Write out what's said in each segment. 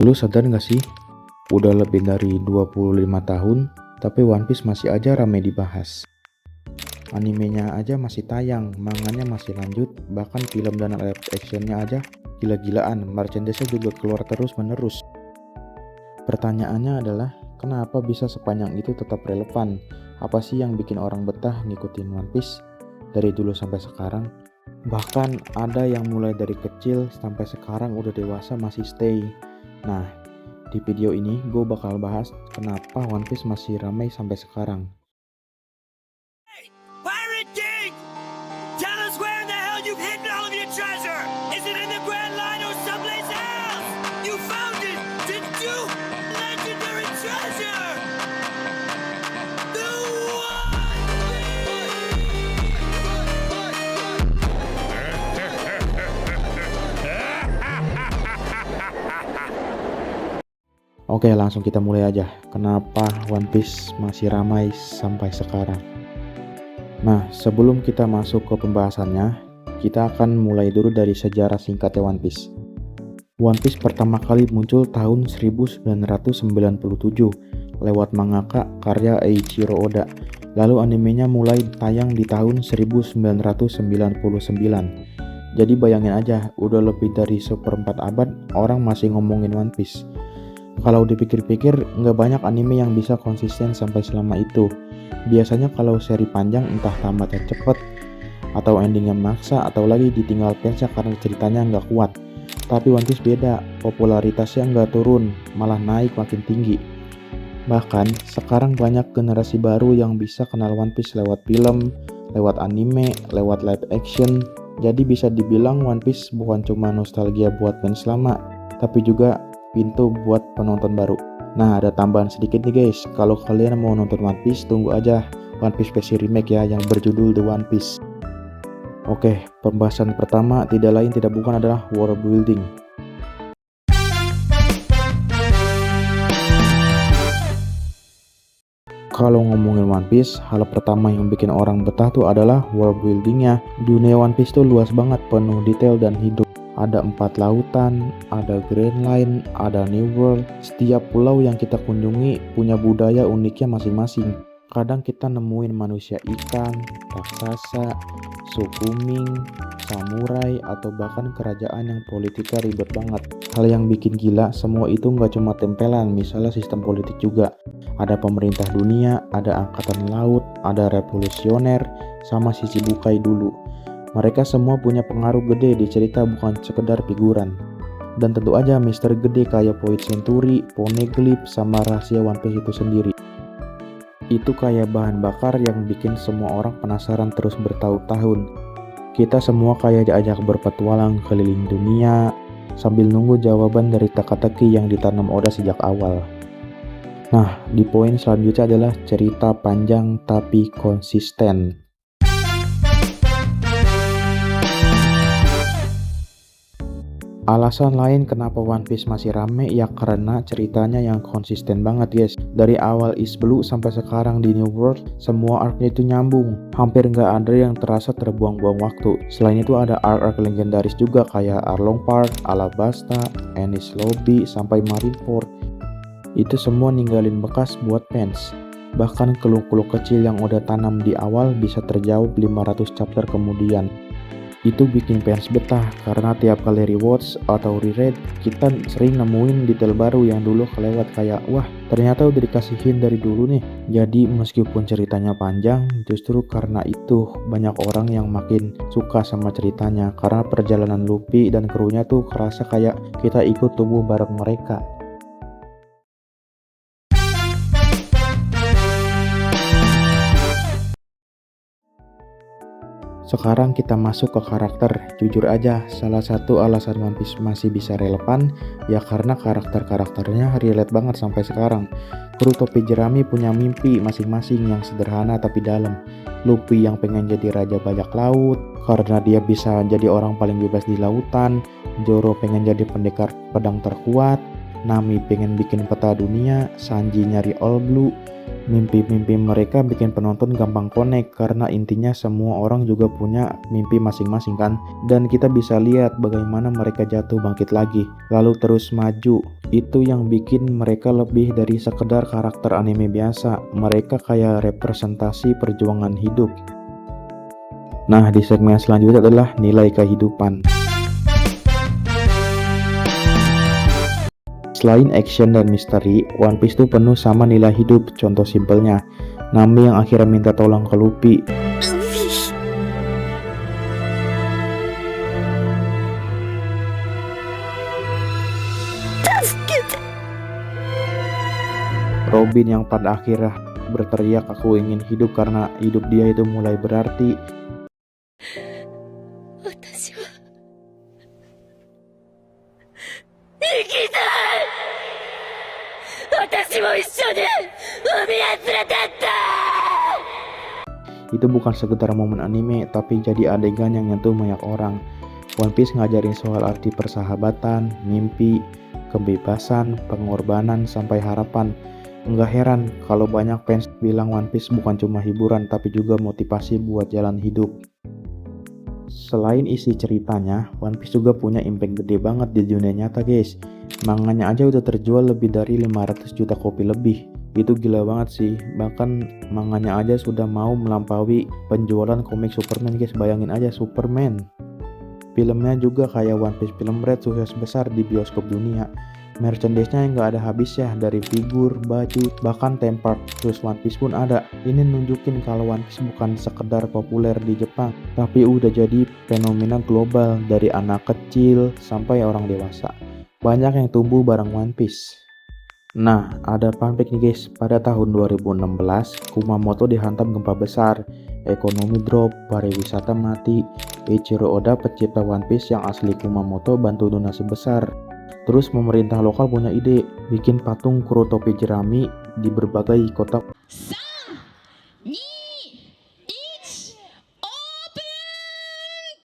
Lu sadar gak sih? Udah lebih dari 25 tahun, tapi One Piece masih aja rame dibahas. Animenya aja masih tayang, manganya masih lanjut, bahkan film dan live actionnya aja gila-gilaan, merchandise-nya juga keluar terus-menerus. Pertanyaannya adalah, kenapa bisa sepanjang itu tetap relevan? Apa sih yang bikin orang betah ngikutin One Piece dari dulu sampai sekarang? Bahkan ada yang mulai dari kecil sampai sekarang udah dewasa masih stay. Nah, di video ini gue bakal bahas kenapa One Piece masih ramai sampai sekarang. Pirate King! Tell us where in the hell you've hidden all of your treasure! Is it in the Grand Line or someplace else? You found it, didn't you? Legendary treasure! The Oke, langsung kita mulai aja. Kenapa One Piece masih ramai sampai sekarang? Nah, sebelum kita masuk ke pembahasannya, kita akan mulai dulu dari sejarah singkatnya One Piece. One Piece pertama kali muncul tahun 1997 lewat mangaka karya Eiichiro Oda. Lalu animenya mulai tayang di tahun 1999. Jadi bayangin aja, udah lebih dari seperempat abad orang masih ngomongin One Piece. Kalau dipikir-pikir, nggak banyak anime yang bisa konsisten sampai selama itu. Biasanya kalau seri panjang entah tamatnya cepet, atau endingnya maksa, atau lagi ditinggal fansnya karena ceritanya nggak kuat. Tapi One Piece beda, popularitasnya nggak turun, malah naik makin tinggi. Bahkan, sekarang banyak generasi baru yang bisa kenal One Piece lewat film, lewat anime, lewat live action. Jadi bisa dibilang One Piece bukan cuma nostalgia buat fans lama, tapi juga pintu buat penonton baru. Nah, ada tambahan sedikit nih guys, kalau kalian mau nonton One Piece, tunggu aja One Piece versi remake ya yang berjudul The One Piece. Oke, pembahasan pertama tidak lain tidak bukan adalah world building. Kalau ngomongin One Piece, hal pertama yang bikin orang betah tuh adalah world buildingnya. Dunia One Piece tuh luas banget, penuh detail dan hidup. Ada 4 lautan, ada Grand Line, ada New World. Setiap pulau yang kita kunjungi punya budaya uniknya masing-masing. Kadang kita nemuin manusia ikan, raksasa, suku Ming, samurai, atau bahkan kerajaan yang politiknya ribet banget. Hal yang bikin gila, semua itu nggak cuma tempelan, misalnya sistem politik juga. Ada pemerintah dunia, ada angkatan laut, ada revolusioner, sama si Shichibukai dulu. Mereka semua punya pengaruh gede di cerita, bukan sekedar figuran. Dan tentu aja misteri gede kayak Void Century, Poneglyph, sama rahasia One Piece itu sendiri. Itu kayak bahan bakar yang bikin semua orang penasaran terus bertahun-tahun. Kita semua kayak diajak berpetualang keliling dunia, sambil nunggu jawaban dari teka-teki yang ditanam Oda sejak awal. Nah, di poin selanjutnya adalah cerita panjang tapi konsisten. Alasan lain kenapa One Piece masih rame ya karena ceritanya yang konsisten banget guys. Dari awal East Blue sampai sekarang di New World, semua arc-nya itu nyambung. Hampir nggak ada yang terasa terbuang-buang waktu. Selain itu ada arc-arc legendaris juga kayak Arlong Park, Alabasta, Enies Lobby, sampai Marineford. Itu semua ninggalin bekas buat fans. Bahkan keluh-keluh kecil yang udah tanam di awal bisa terjawab 500 chapter kemudian. Itu bikin fans betah karena tiap kali rewatch atau reread kita sering nemuin detail baru yang dulu kelewat, kayak wah ternyata udah dikasihin dari dulu nih. Jadi meskipun ceritanya panjang, justru karena itu banyak orang yang makin suka sama ceritanya karena perjalanan Luffy dan krunya tuh kerasa kayak kita ikut tumbuh bareng mereka. Sekarang kita masuk ke karakter. Jujur aja, salah satu alasan One Piece masih bisa relevan ya karena karakter-karakternya relate banget sampai sekarang. Kru topi jerami punya mimpi masing-masing yang sederhana tapi dalam. Luffy yang pengen jadi raja bajak laut karena dia bisa jadi orang paling bebas di lautan. Zoro pengen jadi pendekar pedang terkuat. Nami pengen bikin peta dunia, Sanji nyari All Blue. Mimpi-mimpi mereka bikin penonton gampang connect karena intinya semua orang juga punya mimpi masing-masing kan. Dan kita bisa lihat bagaimana mereka jatuh bangkit lagi, lalu terus maju. Itu yang bikin mereka lebih dari sekedar karakter anime biasa. Mereka kayak representasi perjuangan hidup. Nah, di segmen selanjutnya adalah nilai kehidupan. Selain action dan misteri, One Piece tuh penuh sama nilai hidup. Contoh simpelnya, Nami yang akhirnya minta tolong ke Luffy. Robin yang pada akhirnya berteriak aku ingin hidup karena hidup dia itu mulai berarti. Itu bukan sekedar momen anime, tapi jadi adegan yang nyentuh banyak orang. One Piece ngajarin soal arti persahabatan, mimpi, kebebasan, pengorbanan, sampai harapan. Enggak heran kalau banyak fans bilang One Piece bukan cuma hiburan, tapi juga motivasi buat jalan hidup. Selain isi ceritanya, One Piece juga punya impact gede banget di dunia nyata guys. Manganya aja udah terjual lebih dari 500 juta kopi lebih. Itu gila banget sih. Bahkan manganya aja sudah mau melampaui penjualan komik Superman guys. Bayangin aja Superman. Filmnya juga kayak One Piece Film Red, sukses besar di bioskop dunia. Merchandise-nya yang gak ada habis ya, dari figur, baju, bahkan tempat terus One Piece pun ada. Ini nunjukin kalau One Piece bukan sekedar populer di Jepang, tapi udah jadi fenomena global dari anak kecil sampai orang dewasa. Banyak yang tumbuh bareng One Piece. Nah, ada fun fact nih guys, pada tahun 2016, Kumamoto dihantam gempa besar, ekonomi drop, pariwisata mati. Eiichiro Oda, pencipta One Piece yang asli Kumamoto, bantu donasi besar. Terus pemerintah lokal punya ide, bikin patung kru topi jerami di berbagai kota.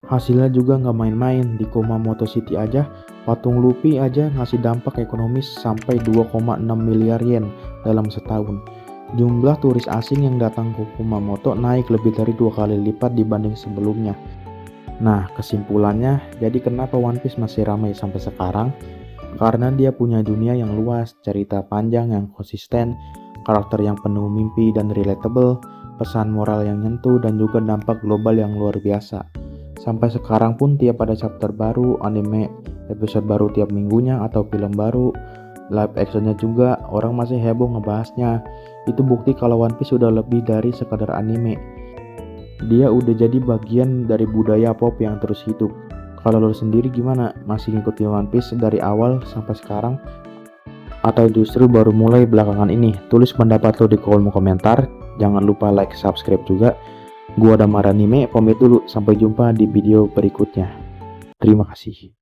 Hasilnya juga nggak main-main. Di Kumamoto City aja, patung Luffy aja ngasih dampak ekonomis sampai 2,6 miliar yen dalam setahun. Jumlah turis asing yang datang ke Kumamoto naik lebih dari 2 kali lipat dibanding sebelumnya. Nah, kesimpulannya, jadi kenapa One Piece masih ramai sampai sekarang? Karena dia punya dunia yang luas, cerita panjang yang konsisten, karakter yang penuh mimpi dan relatable, pesan moral yang nyentuh, dan juga dampak global yang luar biasa. Sampai sekarang pun tiap ada chapter baru, anime episode baru tiap minggunya, atau film baru, live actionnya juga, orang masih heboh ngebahasnya. Itu bukti kalau One Piece sudah lebih dari sekadar anime. Dia udah jadi bagian dari budaya pop yang terus hidup. Kalau lo sendiri gimana? Masih ngikutin One Piece dari awal sampai sekarang? Atau justru baru mulai belakangan ini? Tulis pendapat lo di kolom komentar. Jangan lupa like, subscribe juga. Gua Damar Anime, pamit dulu. Sampai jumpa di video berikutnya. Terima kasih.